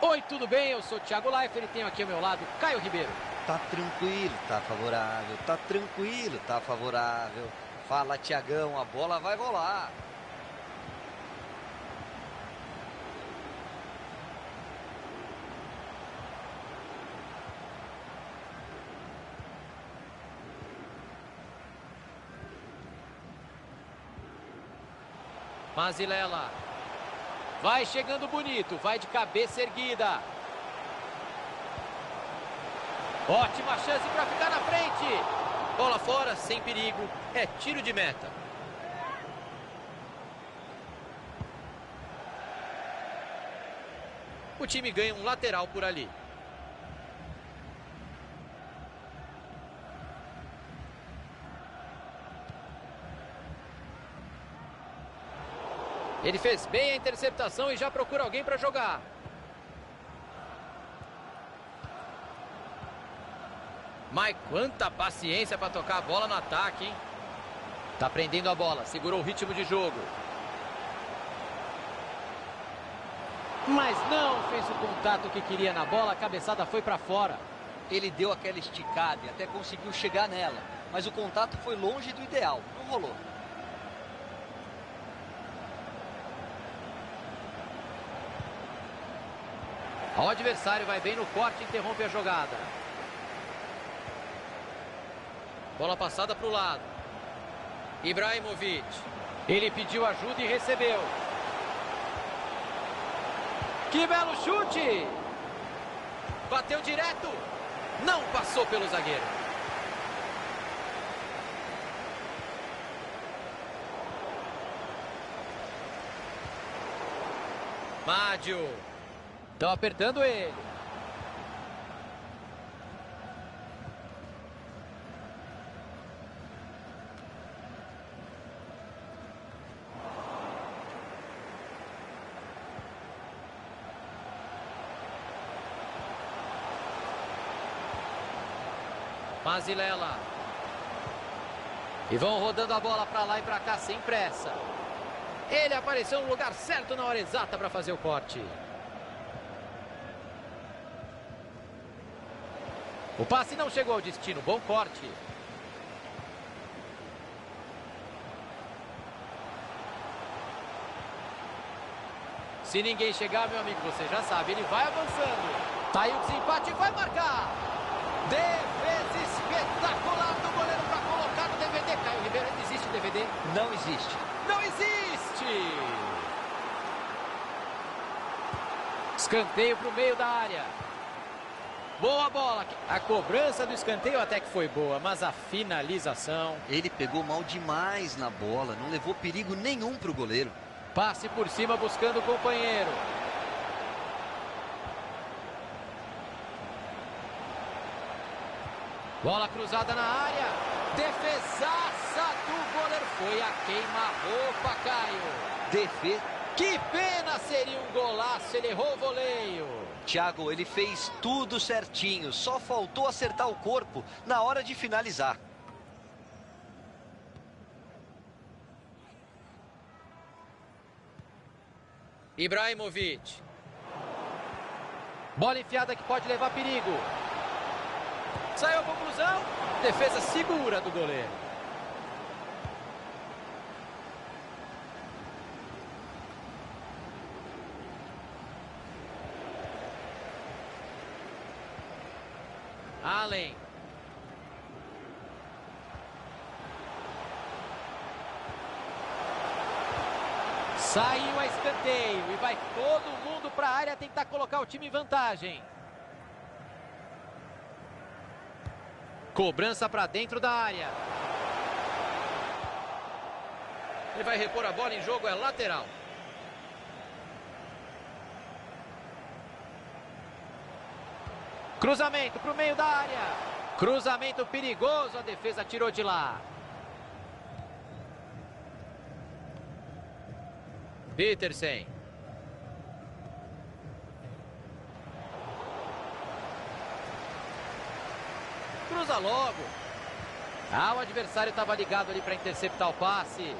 Oi, tudo bem? Eu sou o Thiago Leifert e tenho aqui ao meu lado Caio Ribeiro. Tá tranquilo, tá favorável. Tá tranquilo, tá favorável. Fala, Thiagão, a bola vai rolar. Mazilela. Vai chegando bonito, vai de cabeça erguida. Ótima chance para ficar na frente. Bola fora, sem perigo. É tiro de meta. O time ganha um lateral por ali. Ele fez bem a interceptação e já procura alguém para jogar. Mas quanta paciência para tocar a bola no ataque, hein? Tá prendendo a bola, segurou o ritmo de jogo. Mas não fez o contato que queria na bola, a cabeçada foi para fora. Ele deu aquela esticada e até conseguiu chegar nela. Mas o contato foi longe do ideal, não rolou. O adversário vai bem no corte e interrompe a jogada. Bola passada para o lado. Ibrahimovic. Ele pediu ajuda e recebeu. Que belo chute! Bateu direto. Não passou pelo zagueiro. Mádio. Estão apertando ele. Mazilela. E vão rodando a bola para lá e para cá sem pressa. Ele apareceu no lugar certo na hora exata para fazer o corte. O passe não chegou ao destino, bom corte. Se ninguém chegar, meu amigo, você já sabe, ele vai avançando. Tá aí o desempate e vai marcar. Defesa espetacular do goleiro para colocar no DVD. Caio Ribeiro, ainda existe o DVD? Não existe. Não existe! Escanteio para o meio da área. Boa bola. A cobrança do escanteio até que foi boa, mas a finalização... Ele pegou mal demais na bola, não levou perigo nenhum para o goleiro. Passe por cima buscando o companheiro. Bola cruzada na área. Defesaça do goleiro. Foi a queima-roupa, Caio. Defesa. Que pena, seria um golaço, ele errou o voleio. Thiago, ele fez tudo certinho, só faltou acertar o corpo na hora de finalizar. Ibrahimovic. Bola enfiada que pode levar perigo. Saiu a conclusão. Defesa segura do goleiro. Allen. Saiu a escanteio e vai todo mundo para a área tentar colocar o time em vantagem. Cobrança para dentro da área. Ele vai repor a bola em jogo, é lateral. Cruzamento para o meio da área. Cruzamento perigoso, a defesa tirou de lá. Petersen. Cruza logo. O adversário estava ligado ali para interceptar o passe.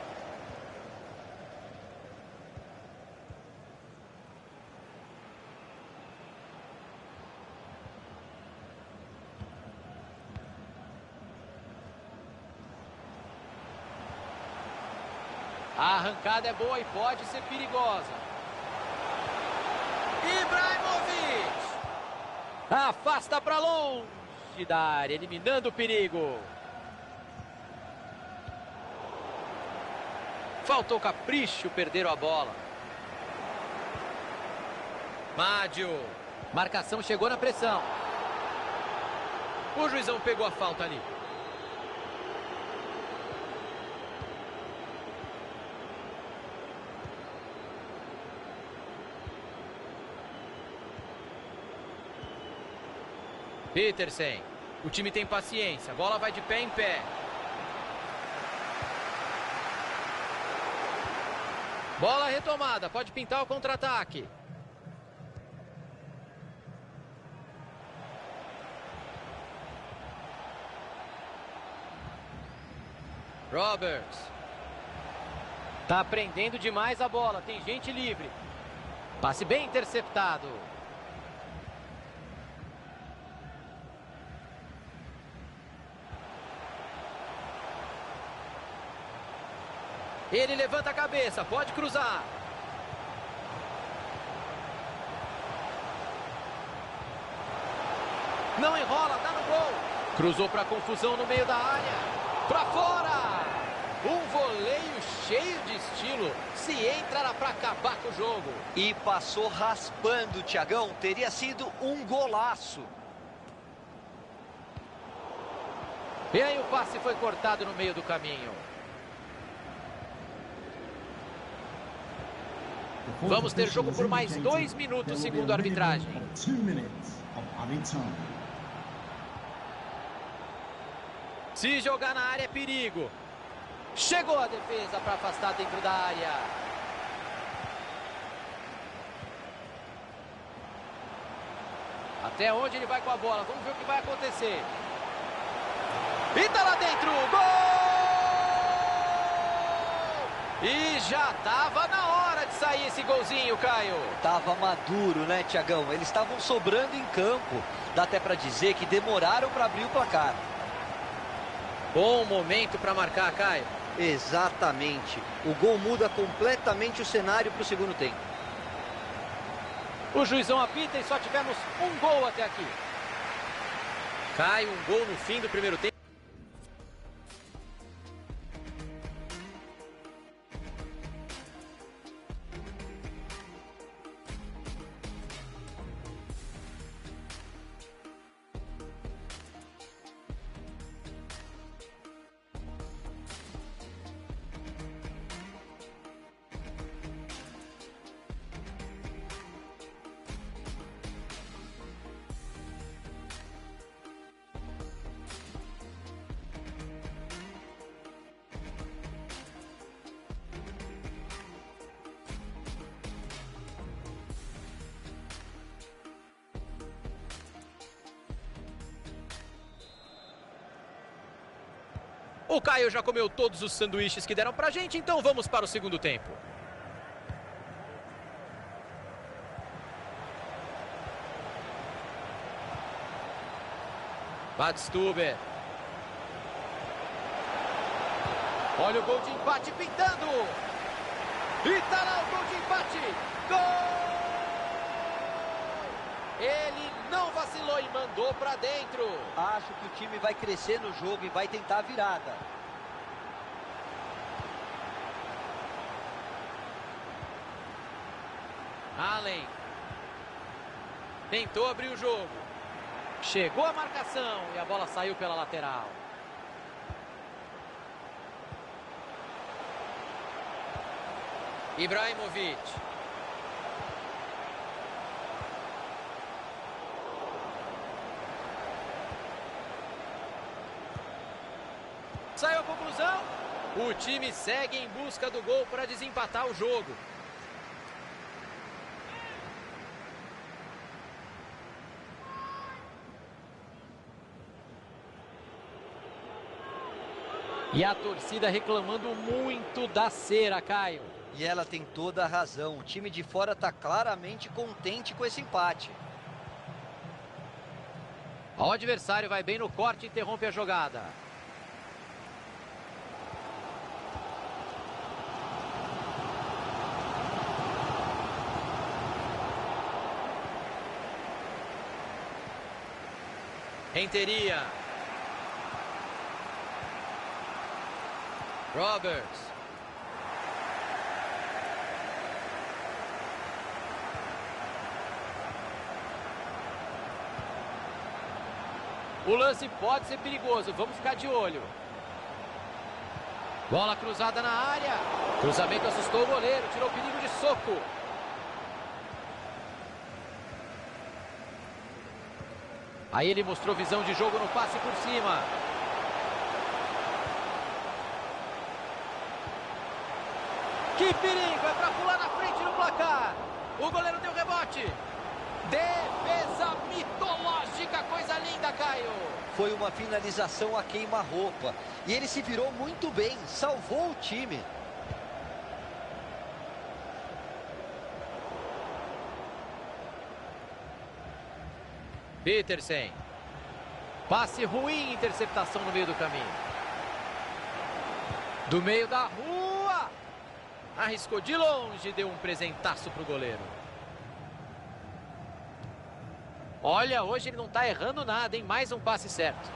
A arrancada é boa e pode ser perigosa. Ibrahimovic. Afasta para longe da área, eliminando o perigo. Faltou capricho, perderam a bola. Mádio. Marcação chegou na pressão. O juizão pegou a falta ali. Petersen. O time tem paciência. A bola vai de pé em pé. Bola retomada. Pode pintar o contra-ataque. Roberts. Tá prendendo demais a bola. Tem gente livre. Passe bem interceptado. Ele levanta a cabeça, pode cruzar. Não enrola, tá no gol. Cruzou para confusão no meio da área. Para fora. Um voleio cheio de estilo. Se entra, era para acabar com o jogo. E passou raspando, Thiagão. Teria sido um golaço. E aí o passe foi cortado no meio do caminho. Vamos ter jogo por mais 2 minutos, segundo a arbitragem. Se jogar na área é perigo. Chegou a defesa para afastar dentro da área. Até onde ele vai com a bola? Vamos ver o que vai acontecer. E tá lá dentro. Gol! E já tava na hora de sair esse golzinho, Caio. Tava maduro, né, Thiagão? Eles estavam sobrando em campo. Dá até para dizer que demoraram para abrir o placar. Bom momento para marcar, Caio. Exatamente. O gol muda completamente o cenário para o segundo tempo. O juizão apita e só tivemos um gol até aqui. Caio, um gol no fim do primeiro tempo. O Caio já comeu todos os sanduíches que deram pra gente, então vamos para o segundo tempo. Badstuber. Olha o gol de empate pintando. E tá lá o gol de empate. Gol! Ele não vacilou e mandou pra dentro. Acho que o time vai crescer no jogo e vai tentar a virada. Allen. Tentou abrir o jogo. Chegou a marcação e a bola saiu pela lateral. Ibrahimovic. Saiu a conclusão. O time segue em busca do gol para desempatar o jogo. E a torcida reclamando muito da cera, Caio. E ela tem toda a razão. O time de fora está claramente contente com esse empate. O adversário vai bem no corte e interrompe a jogada. Renteria. Roberts. O lance pode ser perigoso, vamos ficar de olho. Bola cruzada na área. Cruzamento assustou o goleiro, tirou o perigo de soco. Aí ele mostrou visão de jogo no passe por cima. Que perigo, é para pular na frente no placar. O goleiro deu rebote. Defesa mitológica, coisa linda, Caio. Foi uma finalização a queima-roupa. E ele se virou muito bem, salvou o time. Petersen. Passe ruim, interceptação no meio do caminho. Do meio da rua. Arriscou de longe, deu um presentaço pro goleiro. Olha, hoje ele não tá errando nada, hein? Mais um passe certo.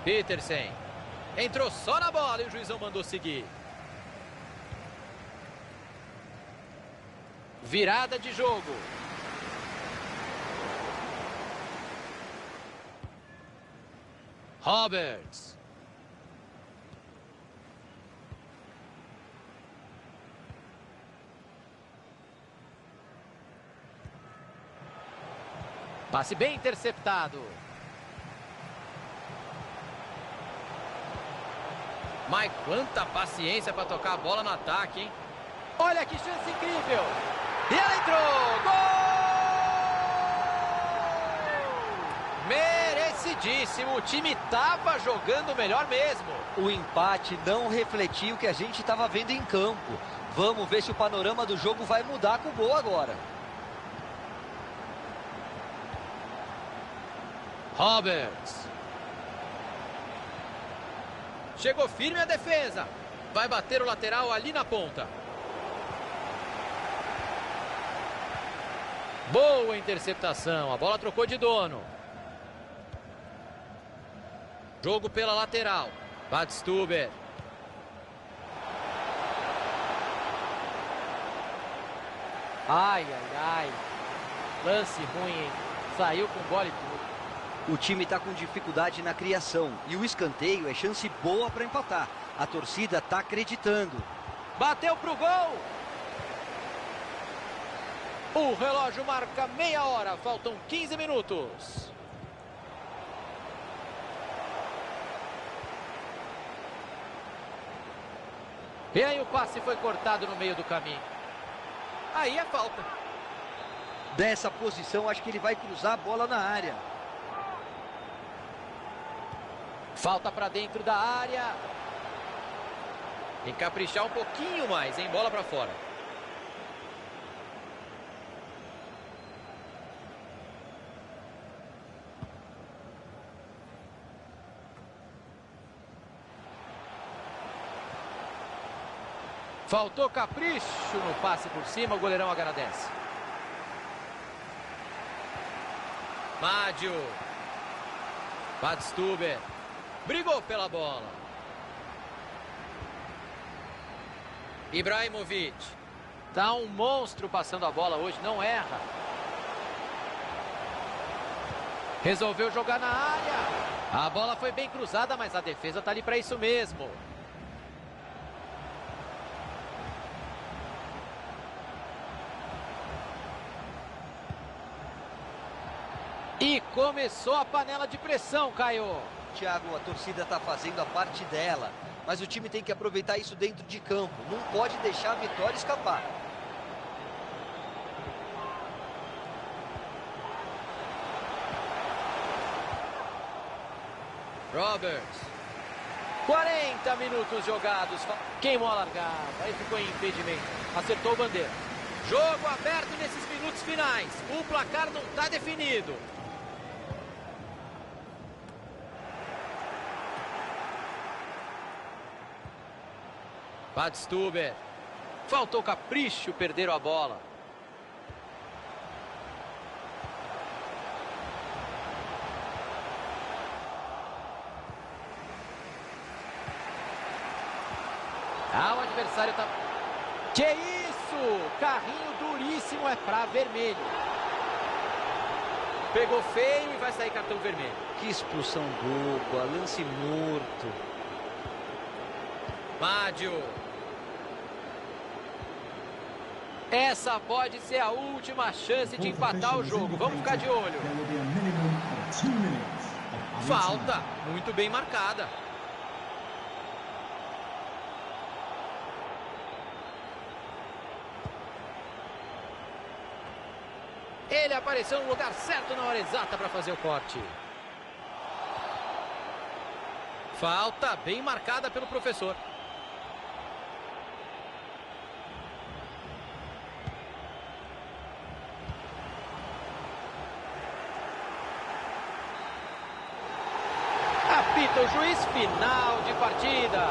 Petersen. Entrou só na bola e o juizão mandou seguir. Virada de jogo. Roberts. Passe bem interceptado. Mas quanta paciência para tocar a bola no ataque, hein? Olha que chance incrível. E ela entrou. Gol! Merecidíssimo. O time estava jogando melhor mesmo. O empate não refletiu o que a gente estava vendo em campo. Vamos ver se o panorama do jogo vai mudar com o gol agora. Roberts. Chegou firme a defesa. Vai bater o lateral ali na ponta. Boa interceptação. A bola trocou de dono. Jogo pela lateral. Badstuber. Ai, ai, ai. Lance ruim, hein? Saiu com bola e tudo. O time está com dificuldade na criação e o escanteio é chance boa para empatar. A torcida está acreditando. Bateu pro gol. O relógio marca meia hora, faltam 15 minutos. E aí o passe foi cortado no meio do caminho. Aí é falta. Dessa posição, acho que ele vai cruzar a bola na área. Falta para dentro da área. Tem que caprichar um pouquinho mais, hein? Bola para fora. Faltou capricho no passe por cima, o goleirão agradece. Mádio. Badstuber. Brigou pela bola. Ibrahimovic. Tá um monstro passando a bola hoje, não erra. Resolveu jogar na área. A bola foi bem cruzada, mas a defesa tá ali para isso mesmo. E começou a panela de pressão, Caio. Thiago, a torcida está fazendo a parte dela, mas o time tem que aproveitar isso dentro de campo. Não pode deixar a vitória escapar. Roberts. 40 minutos jogados. Queimou a largada. Aí ficou em impedimento. Acertou o bandeira. Jogo aberto nesses minutos finais. O placar não está definido. Badstuber. Faltou capricho, perderam a bola. Ah, o adversário tá... Que isso? Carrinho duríssimo, é pra vermelho. Pegou feio e vai sair cartão vermelho. Que expulsão boba, lance morto. Mádio. Essa pode ser a última chance de empatar o jogo. Vamos ficar de olho. Falta. Muito bem marcada. Ele apareceu no lugar certo na hora exata para fazer o corte. Falta bem marcada pelo professor. Apita o juiz, final de partida.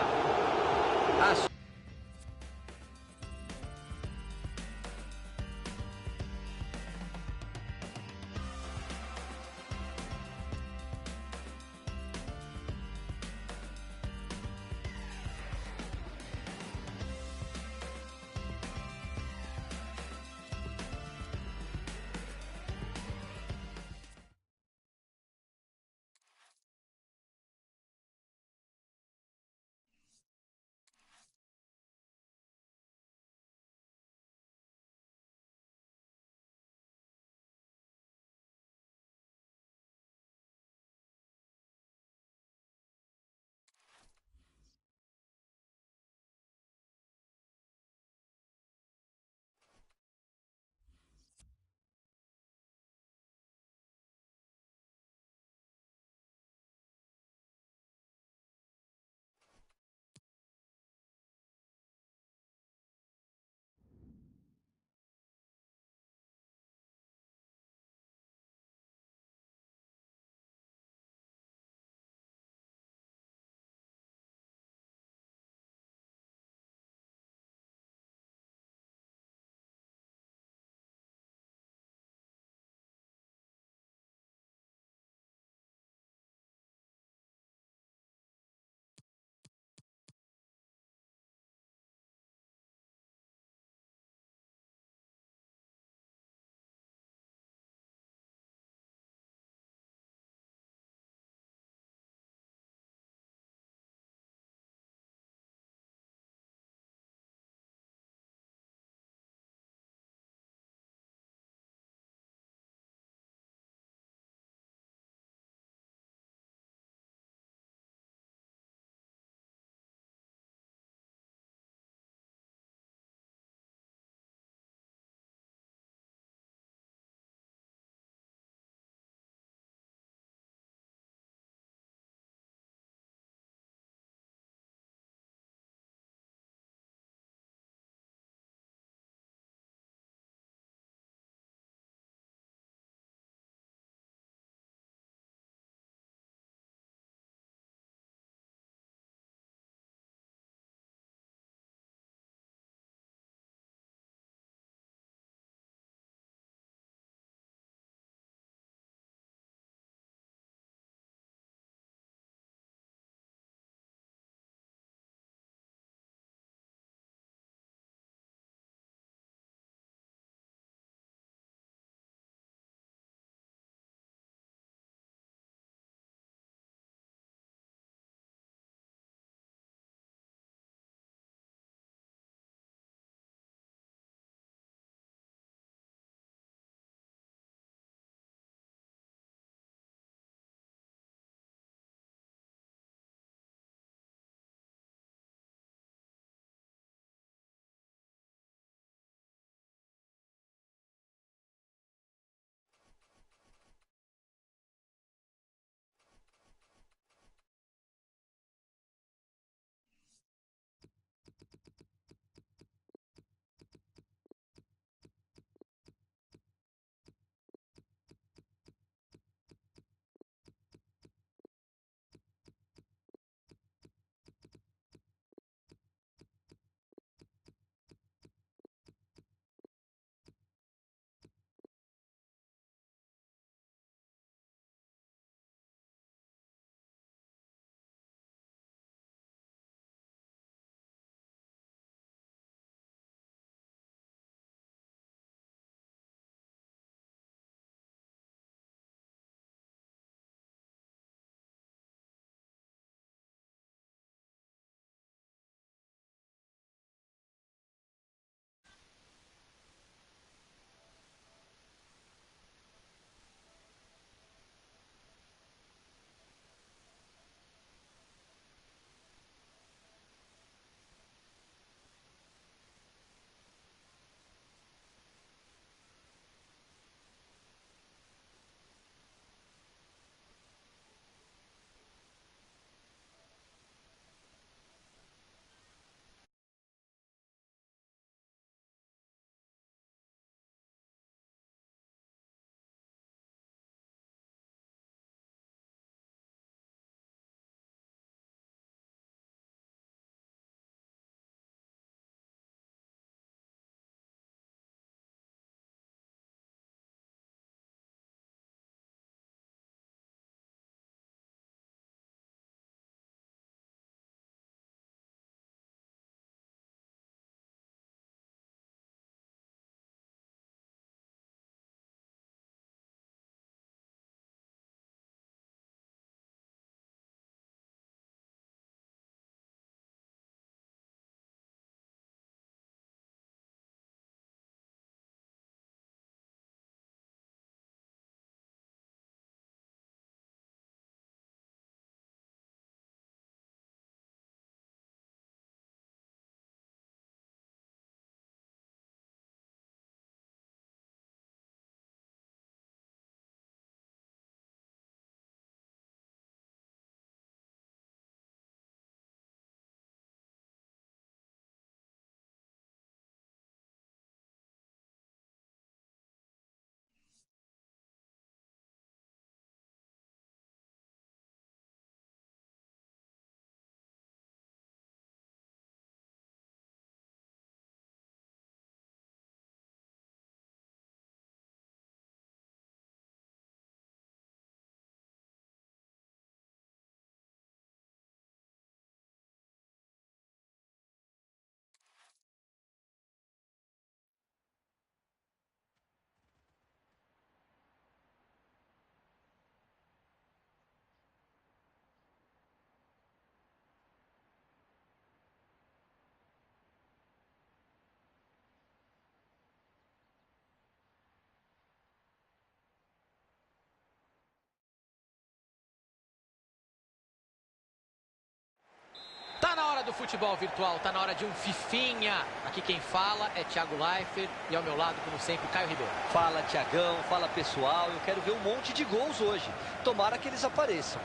hora do futebol virtual, tá na hora de um fifinha. Aqui quem fala é Thiago Leifert e ao meu lado, como sempre, Caio Ribeiro. Fala, Thiagão, fala pessoal, eu quero ver um monte de gols hoje. Tomara que eles apareçam.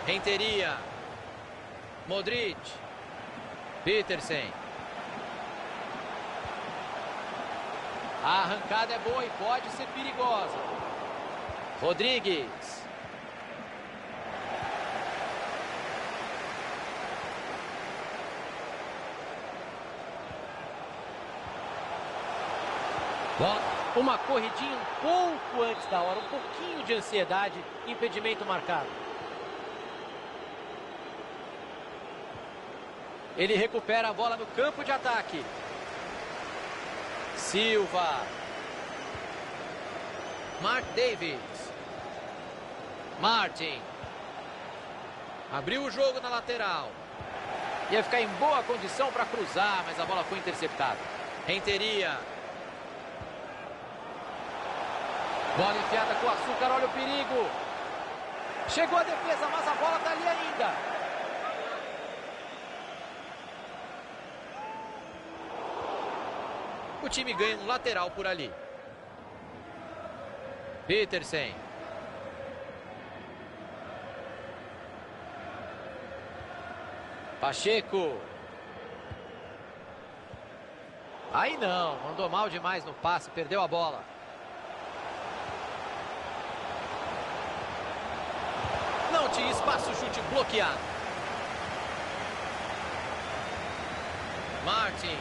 Renteria. Modric. Petersen. A arrancada é boa e pode ser perigosa. Rodrigues. Uma corridinha um pouco antes da hora, um pouquinho de ansiedade, impedimento marcado. Ele recupera a bola no campo de ataque. Silva. Mark Davis. Martin. Abriu o jogo na lateral. Ia ficar em boa condição para cruzar, mas a bola foi interceptada. Renteria. Bola enfiada com açúcar, olha o perigo. Chegou a defesa, mas a bola está ali ainda. O time ganha um lateral por ali. Petersen. Pacheco. Aí não, mandou mal demais no passe, perdeu a bola. Não tinha espaço, chute bloqueado. Martin.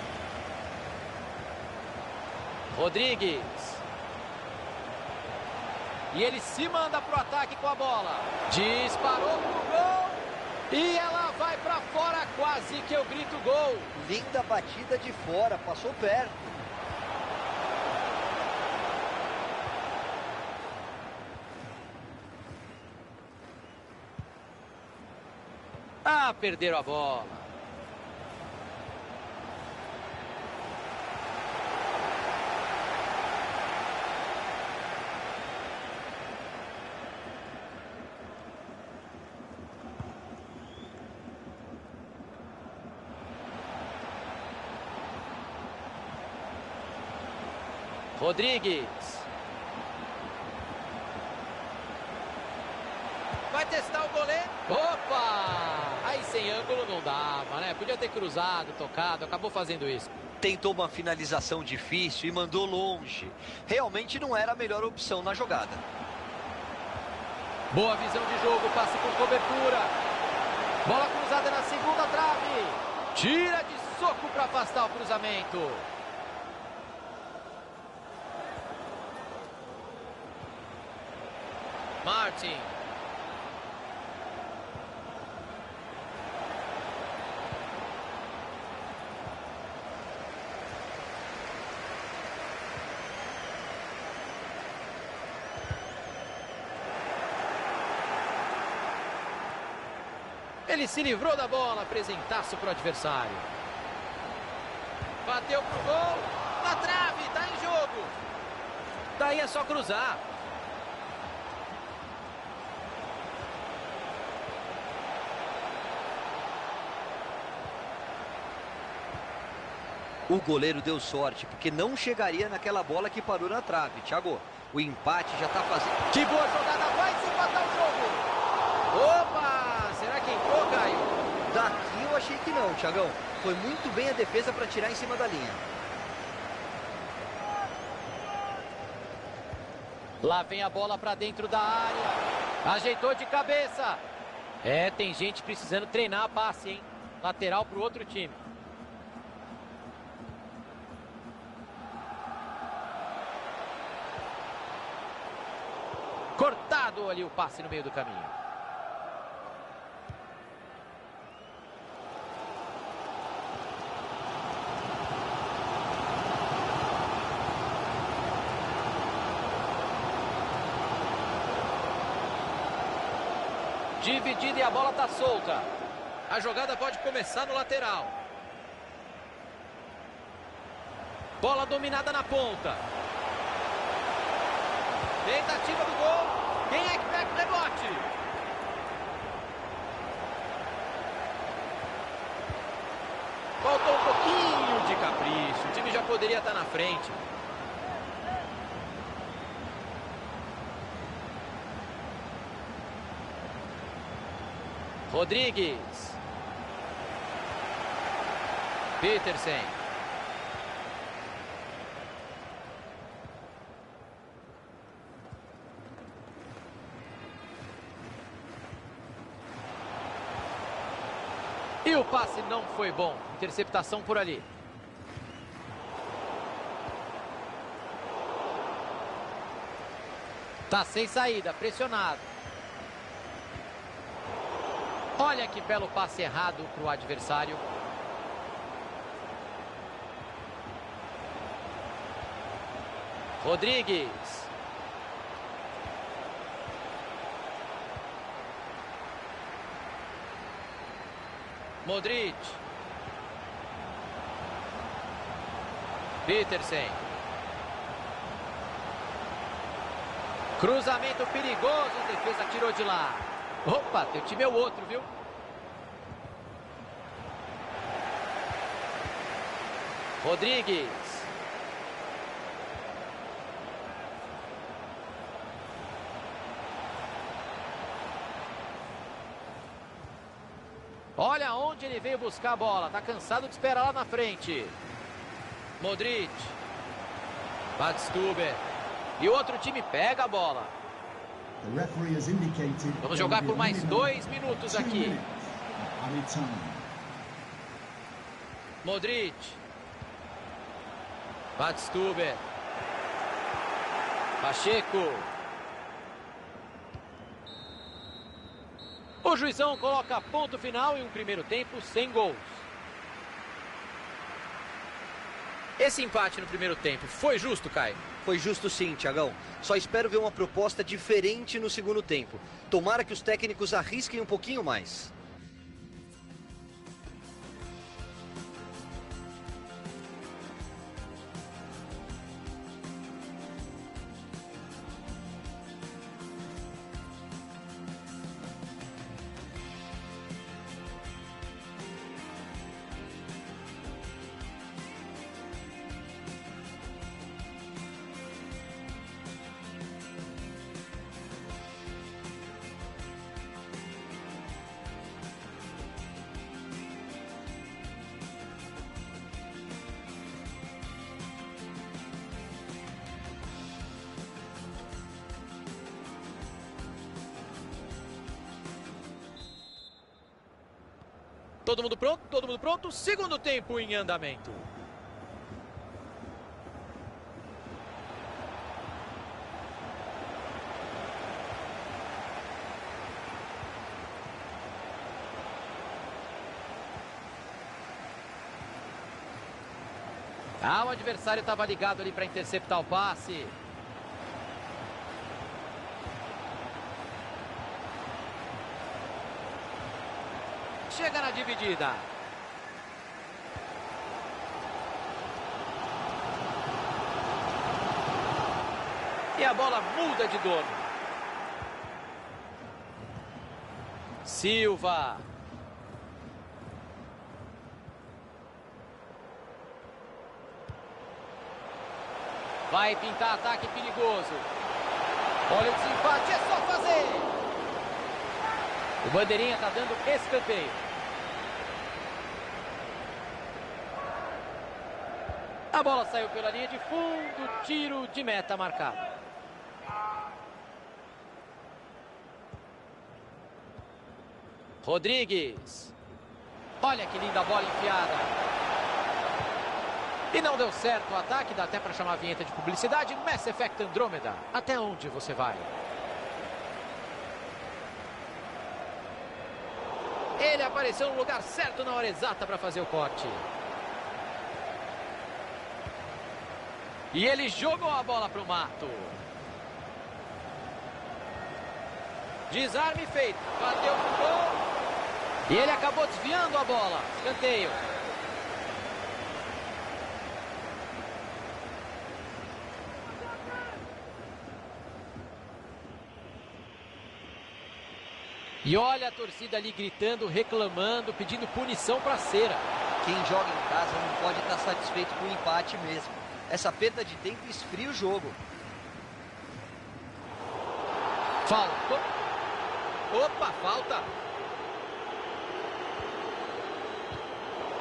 Rodrigues. E ele se manda pro ataque com a bola. Disparou pro gol. E ela vai para fora, quase que eu grito gol. Linda batida de fora, passou perto. Ah, perderam a bola. Rodrigues. Vai testar o goleiro. Opa! Aí sem ângulo não dava, né? Podia ter cruzado, tocado, acabou fazendo isso. Tentou uma finalização difícil e mandou longe. Realmente não era a melhor opção na jogada. Boa visão de jogo, passe por cobertura. Bola cruzada na segunda trave. Tira de soco para afastar o cruzamento. Martin. Ele se livrou da bola, apresentaço para o adversário. Bateu pro gol, na trave, tá em jogo. Daí é só cruzar. O goleiro deu sorte, porque não chegaria naquela bola que parou na trave. Thiago, o empate já está fazendo... Que boa jogada, vai se empatar o jogo. Opa, será que entrou, Caio? Daqui eu achei que não, Thiagão. Foi muito bem a defesa para tirar em cima da linha. Lá vem a bola para dentro da área. Ajeitou de cabeça. É, tem gente precisando treinar a passe, hein? Lateral para o outro time. Cortado ali o passe no meio do caminho. Dividida e a bola está solta. A jogada pode começar no lateral. Bola dominada na ponta. Tentativa do gol. Quem é que pega o rebote? poderia estar na frente. Rodrigues. Petersen. E o passe não foi bom. Interceptação por ali. Tá sem saída, pressionado. Olha que belo passe errado para o adversário. Rodrigues. Modric. Petersen. Cruzamento perigoso, a defesa tirou de lá. Opa, teu time é o outro, viu? Rodrigues. Olha onde ele veio buscar a bola. Tá cansado de esperar lá na frente. Modric. Badstuber. E o outro time pega a bola. Vamos jogar por mais 2 minutos aqui. Modric. Badstuber. Pacheco. O juizão coloca ponto final em um primeiro tempo sem gols. Esse empate no primeiro tempo foi justo, Caio? Foi justo sim, Thiagão. Só espero ver uma proposta diferente no segundo tempo. Tomara que os técnicos arrisquem um pouquinho mais. Todo mundo pronto? Todo mundo pronto? Segundo tempo em andamento. O adversário estava ligado ali para interceptar o passe. Chega na dividida. E a bola muda de dono. Silva. Vai pintar ataque perigoso. Olha o desempate, é só fazer. O bandeirinha está dando escanteio. A bola saiu pela linha de fundo, tiro de meta marcado. Rodrigues. Olha que linda bola enfiada. E não deu certo o ataque, dá até para chamar a vinheta de publicidade. Mass Effect Andromeda. Até onde você vai? Ele apareceu no lugar certo na hora exata para fazer o corte. E ele jogou a bola para o mato. Desarme feito. Bateu pro gol. E ele acabou desviando a bola. Escanteio. E olha a torcida ali gritando, reclamando, pedindo punição para a cera. Quem joga em casa não pode estar satisfeito com o empate mesmo. Essa perda de tempo esfria o jogo. Falta. Opa, falta.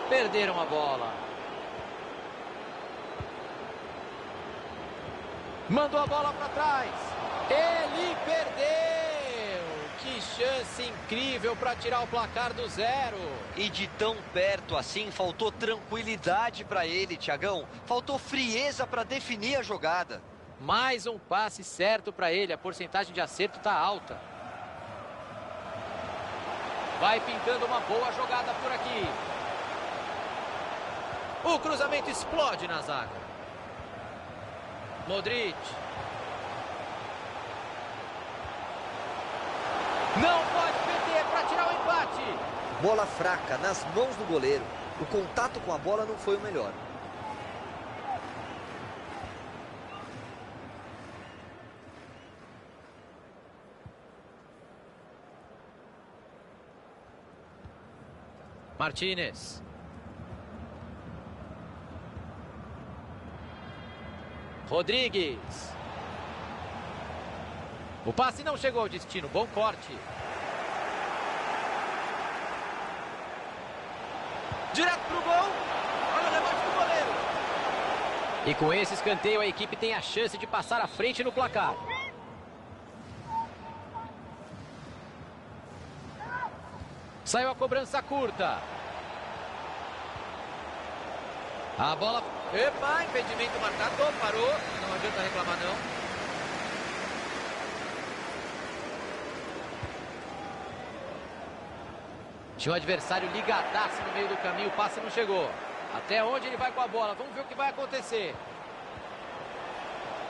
Perderam a bola. Mandou a bola para trás. Ele perdeu. Que chance incrível para tirar o placar do 0. E de tão perto assim, faltou tranquilidade para ele, Thiagão. Faltou frieza para definir a jogada. Mais um passe certo para ele. A porcentagem de acerto está alta. Vai pintando uma boa jogada por aqui. O cruzamento explode na zaga. Modric. Não pode perder para tirar o empate. Bola fraca nas mãos do goleiro. O contato com a bola não foi o melhor. Martínez. Rodrigues. O passe não chegou ao destino. Bom corte. Direto pro gol. Olha o rebate do goleiro. E com esse escanteio a equipe tem a chance de passar à frente no placar. Saiu a cobrança curta. A bola... Epa, impedimento marcado. Parou. Não adianta reclamar, não. Tinha um adversário ligadaço no meio do caminho. O passe não chegou. Até onde ele vai com a bola? Vamos ver o que vai acontecer.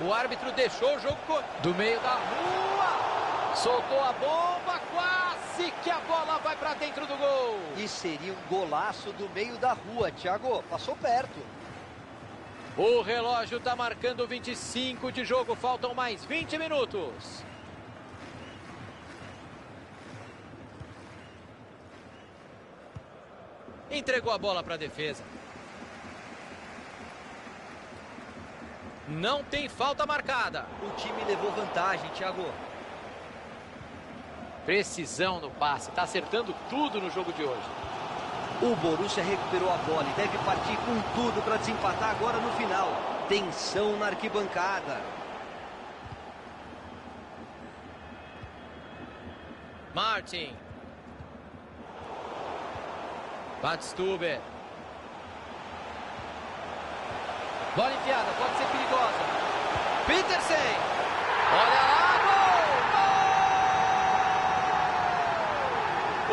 O árbitro deixou o jogo do meio da rua. Soltou a bomba. Quase que a bola vai para dentro do gol. E seria um golaço do meio da rua, Thiago. Passou perto. O relógio está marcando 25 de jogo. Faltam mais 20 minutos. Entregou a bola para a defesa. Não tem falta marcada. O time levou vantagem, Thiago. Precisão no passe. Está acertando tudo no jogo de hoje. O Borussia recuperou a bola e deve partir com tudo para desempatar agora no final. Tensão na arquibancada. Martin. Badstuber. Bola enfiada, pode ser perigosa. Petersen. Olha lá, gol!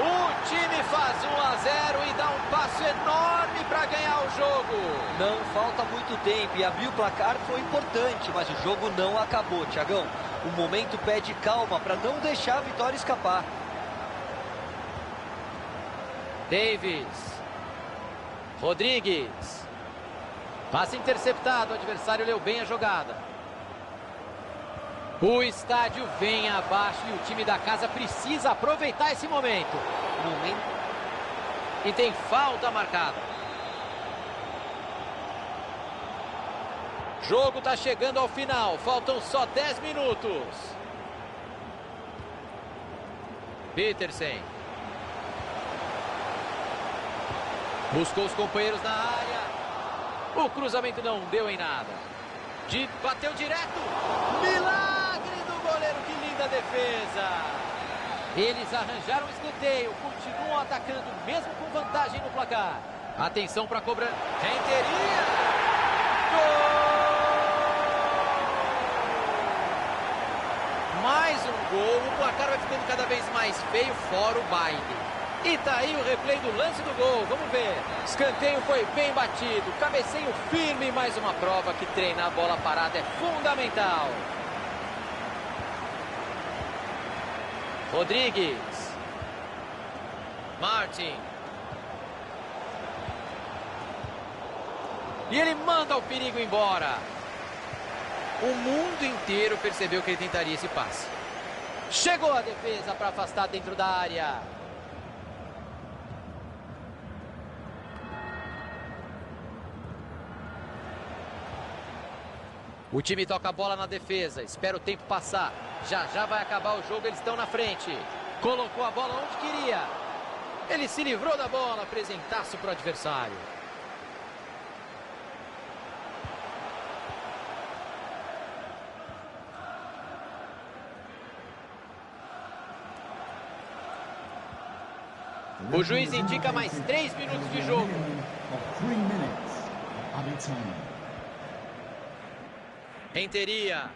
O time faz 1-0 e dá um passo enorme para ganhar o jogo. Não falta muito tempo e abrir o placar foi importante, mas o jogo não acabou, Thiagão. O momento pede calma para não deixar a vitória escapar. Davis. Rodrigues. Passe interceptado, o adversário leu bem a jogada. O estádio vem abaixo e o time da casa precisa aproveitar esse momento. E tem falta marcada. Jogo está chegando ao final, faltam só 10 minutos. Petersen. Buscou os companheiros na área. O cruzamento não deu em nada. Bateu direto. Milagre do goleiro, que linda defesa. Eles arranjaram o escanteio, continuam atacando mesmo com vantagem no placar. Atenção para a cobrança. Renteria. Gol! Mais um gol. O placar vai ficando cada vez mais feio, fora o baile. E tá aí o replay do lance do gol, vamos ver. Escanteio foi bem batido, cabeceio firme, mais uma prova que treinar a bola parada é fundamental. Rodrigues. Martin. E ele manda o perigo embora. O mundo inteiro percebeu que ele tentaria esse passe. Chegou a defesa para afastar dentro da área. O time toca a bola na defesa, espera o tempo passar. Já já vai acabar o jogo, eles estão na frente. Colocou a bola onde queria. Ele se livrou da bola, presentaço para o adversário. O juiz indica mais 3 minutos de jogo. Renteria.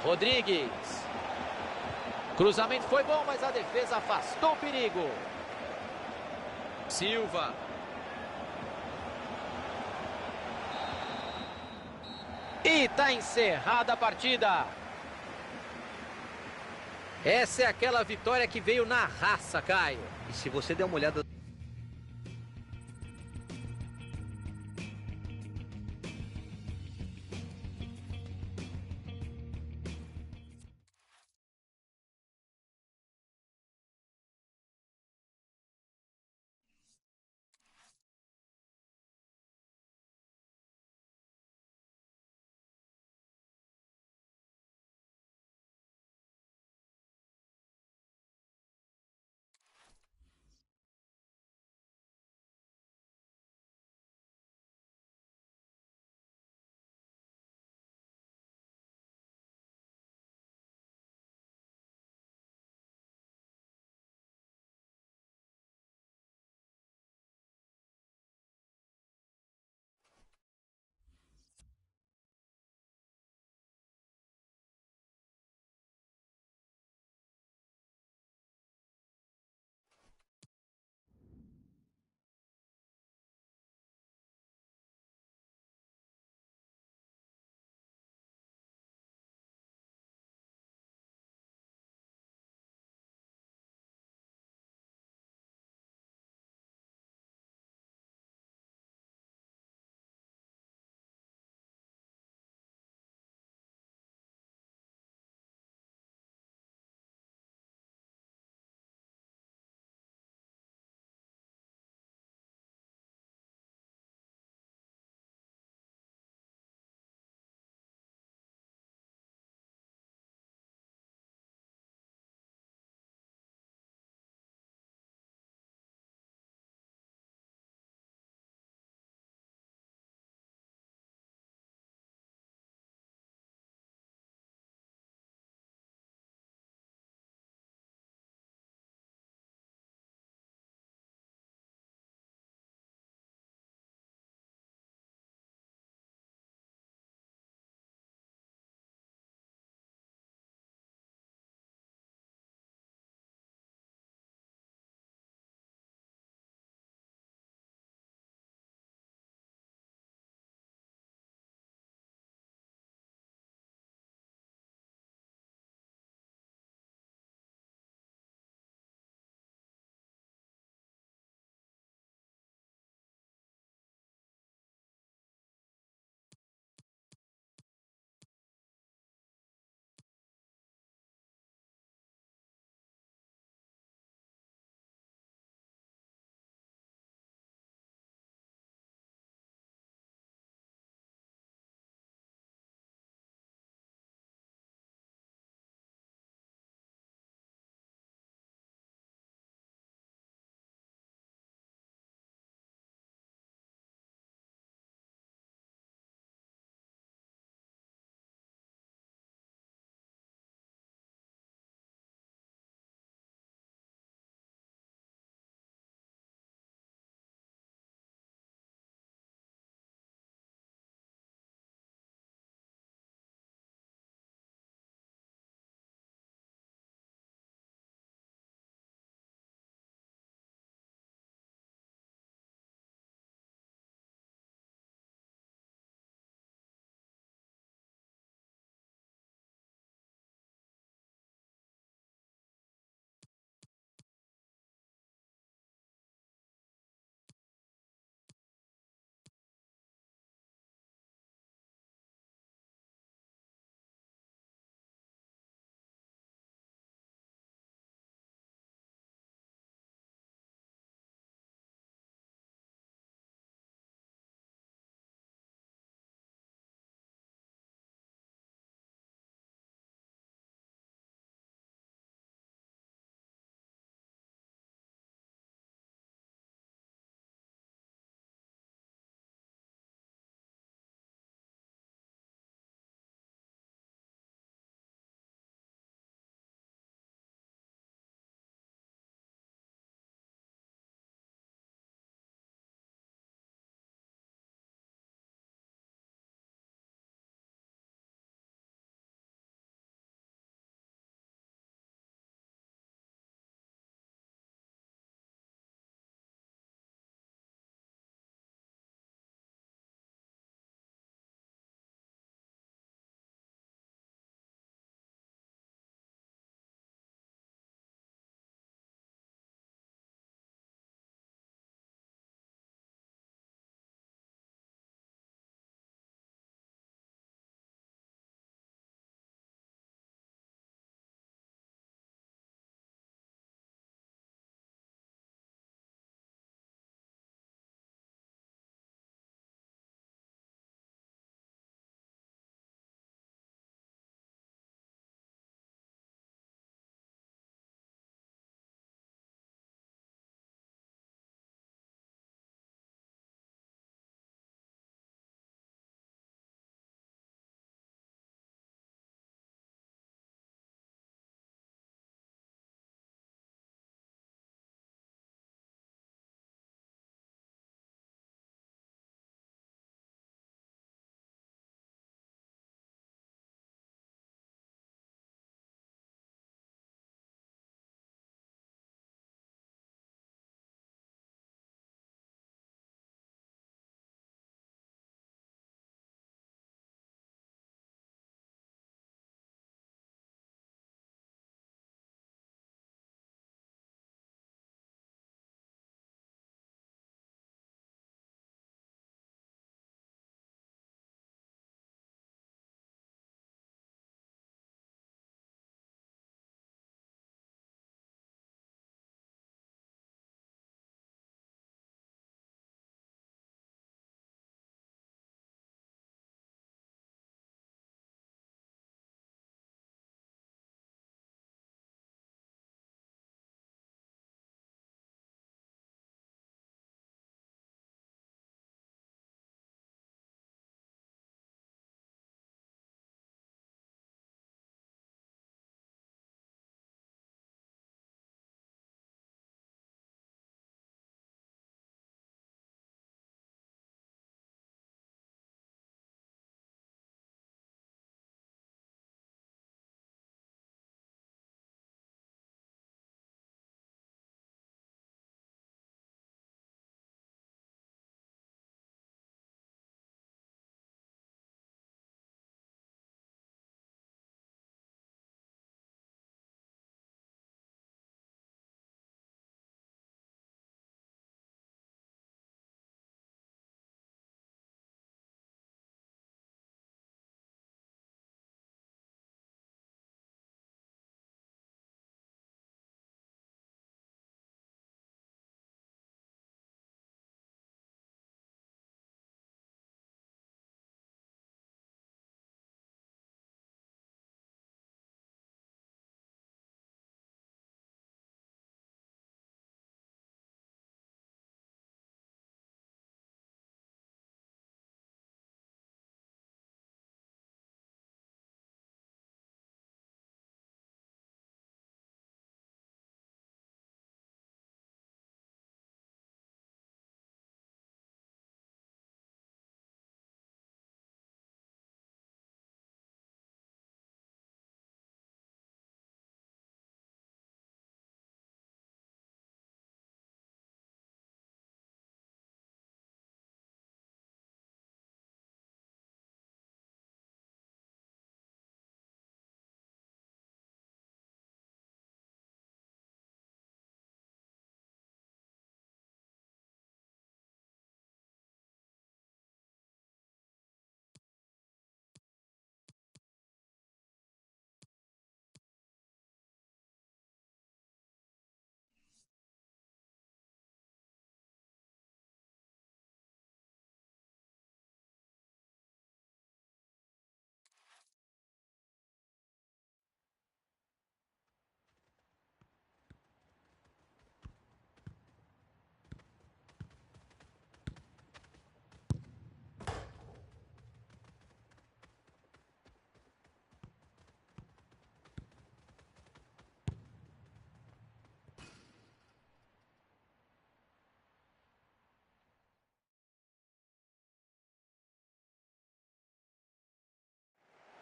Rodrigues. Cruzamento foi bom, mas a defesa afastou o perigo. Silva. E está encerrada a partida. Essa é aquela vitória que veio na raça, Caio. E se você der uma olhada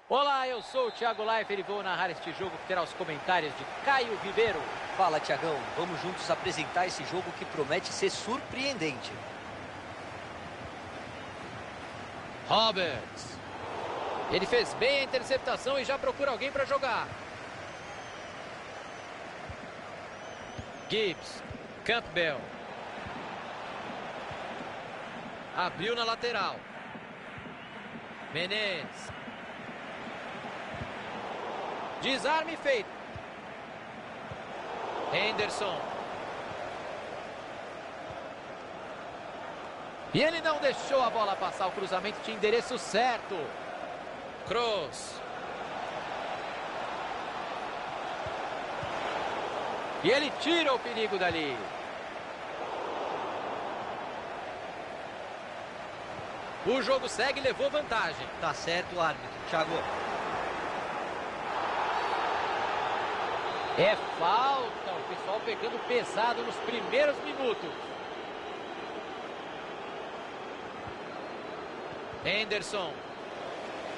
Olá, eu sou o Thiago Leifert e vou narrar este jogo que terá os comentários de Caio Ribeiro. Fala, Thiagão. Vamos juntos apresentar esse jogo que promete ser surpreendente. Roberts. Ele fez bem a interceptação e já procura alguém para jogar. Gibbs. Campbell. Abriu na lateral. Menezes. Desarme feito. Henderson. E ele não deixou a bola passar. O cruzamento tinha endereço certo. Kroos. E ele tira o perigo dali. O jogo segue e levou vantagem. Tá certo o árbitro, Thiago. É falta, o pessoal pegando pesado nos primeiros minutos. Henderson.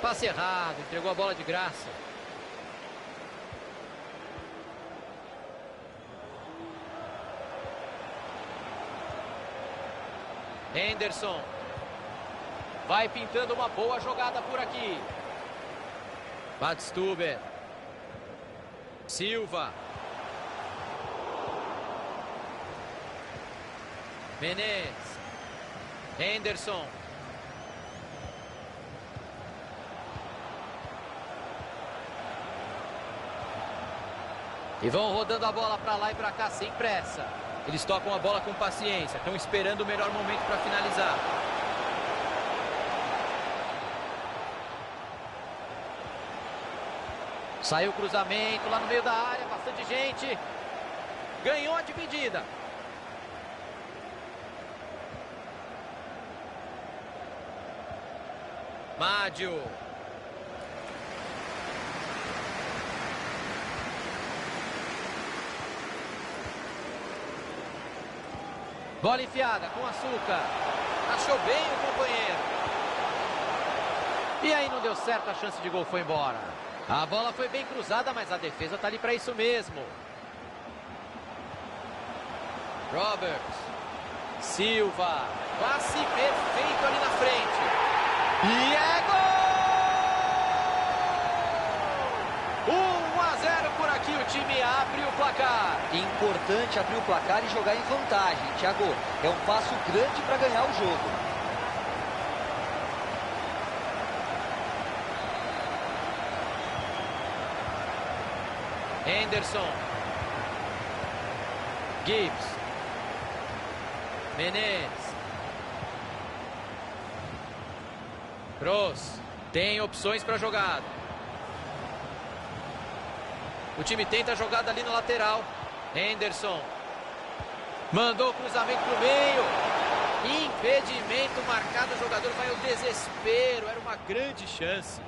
Passe errado, entregou a bola de graça. Henderson. Vai pintando uma boa jogada por aqui. Badstuber. Silva. Menezes. Henderson. E vão rodando a bola para lá e para cá sem pressa. Eles tocam a bola com paciência. Estão esperando o melhor momento para finalizar. Saiu o cruzamento lá no meio da área, bastante gente. Ganhou a dividida. Mádio. Bola enfiada com açúcar. Achou bem o companheiro. E aí não deu certo, a chance de gol foi embora. A bola foi bem cruzada, mas a defesa está ali para isso mesmo. Roberts. Silva. Passe perfeito ali na frente. E é gol! 1-0 por aqui, o time abre o placar. Importante abrir o placar e jogar em vantagem, Thiago. É um passo grande para ganhar o jogo. Henderson. Gibbs. Menezes. Kroos. Tem opções para jogada. O time tenta a jogada ali no lateral. Henderson. Mandou o cruzamento pro meio. Impedimento marcado. O jogador vai ao desespero. Era uma grande chance.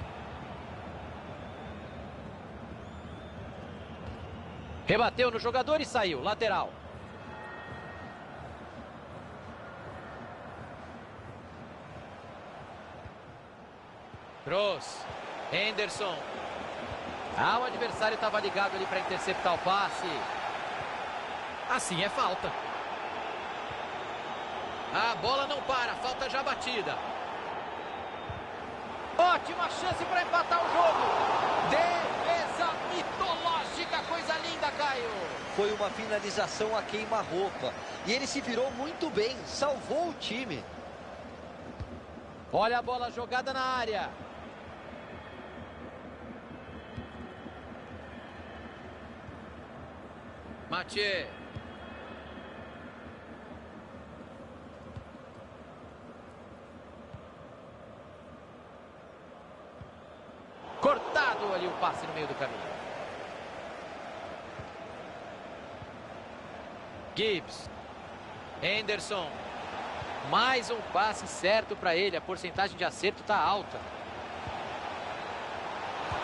Rebateu no jogador e saiu. Lateral. Kroos. Henderson. O adversário estava ligado ali para interceptar o passe. Assim é falta. A bola não para. Falta já batida. Ótima chance para empatar o jogo. Defesa mitológica. Coisa linda, Caio. Foi uma finalização a queima-roupa. E ele se virou muito bem. Salvou o time. Olha a bola jogada na área. Mathieu. Cortado ali o passe no meio do caminho. Gibbs. Henderson. Mais um passe certo para ele. A porcentagem de acerto está alta.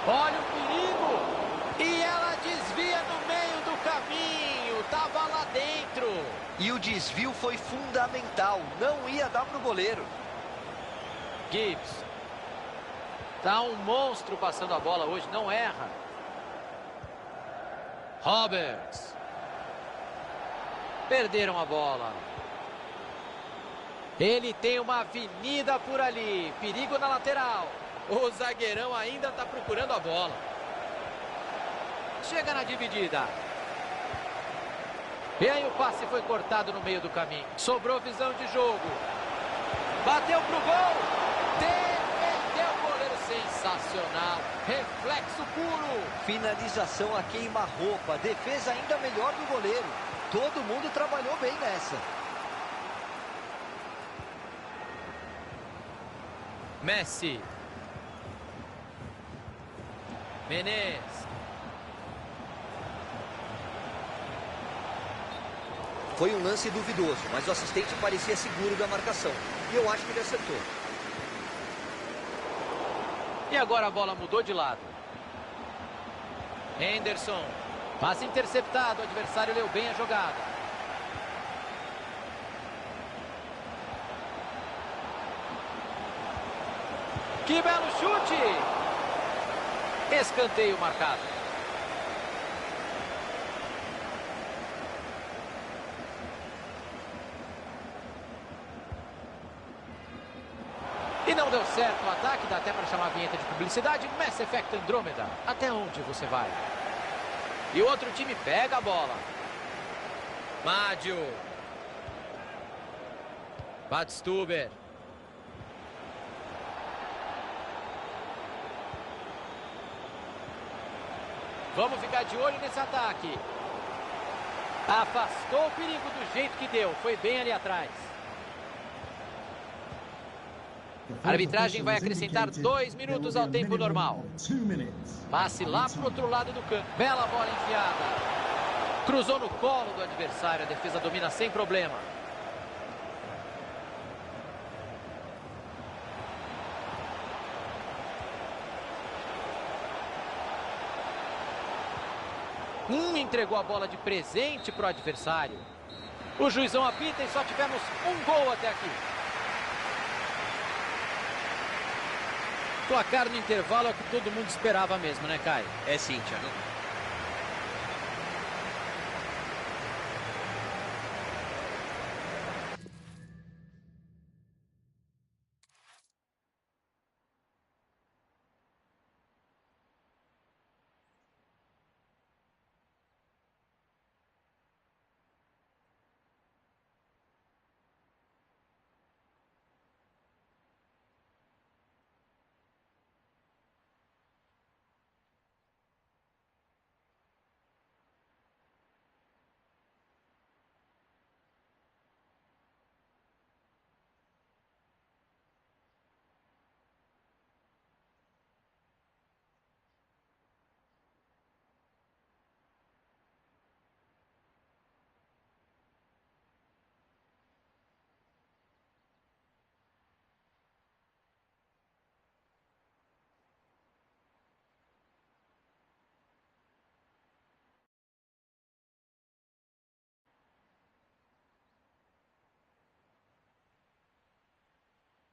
Olha o perigo. E ela desvia no meio do caminho. Tava lá dentro. E o desvio foi fundamental. Não ia dar pro goleiro. Gibbs. Tá um monstro passando a bola hoje, não erra. Roberts. Perderam a bola. Ele tem uma avenida por ali. Perigo na lateral. O zagueirão ainda está procurando a bola. Chega na dividida. E aí o passe foi cortado no meio do caminho. Sobrou visão de jogo. Bateu pro gol. Defendeu o goleiro. Sensacional. Reflexo puro. Finalização a queima-roupa. Defesa ainda melhor do goleiro. Todo mundo trabalhou bem nessa. Messi. Menez. Foi um lance duvidoso, mas o assistente parecia seguro da marcação. E eu acho que ele acertou. E agora a bola mudou de lado. Henderson. Passe interceptado. O adversário leu bem a jogada. Que belo chute! Escanteio marcado. E não deu certo o ataque, dá até para chamar a vinheta de publicidade. Mass Effect Andromeda. Até onde você vai? E o outro time pega a bola. Mádio. Badstuber. Vamos ficar de olho nesse ataque. Afastou o perigo do jeito que deu. Foi bem ali atrás. A arbitragem vai acrescentar 2 minutos ao tempo normal. Passe lá para o outro lado do campo. Bela bola enfiada. Cruzou no colo do adversário. A defesa domina sem problema. Entregou a bola de presente para o adversário. O juizão apita e só tivemos um gol até aqui. Placar no intervalo é o que todo mundo esperava mesmo, né, Caio? É sim, Thiago.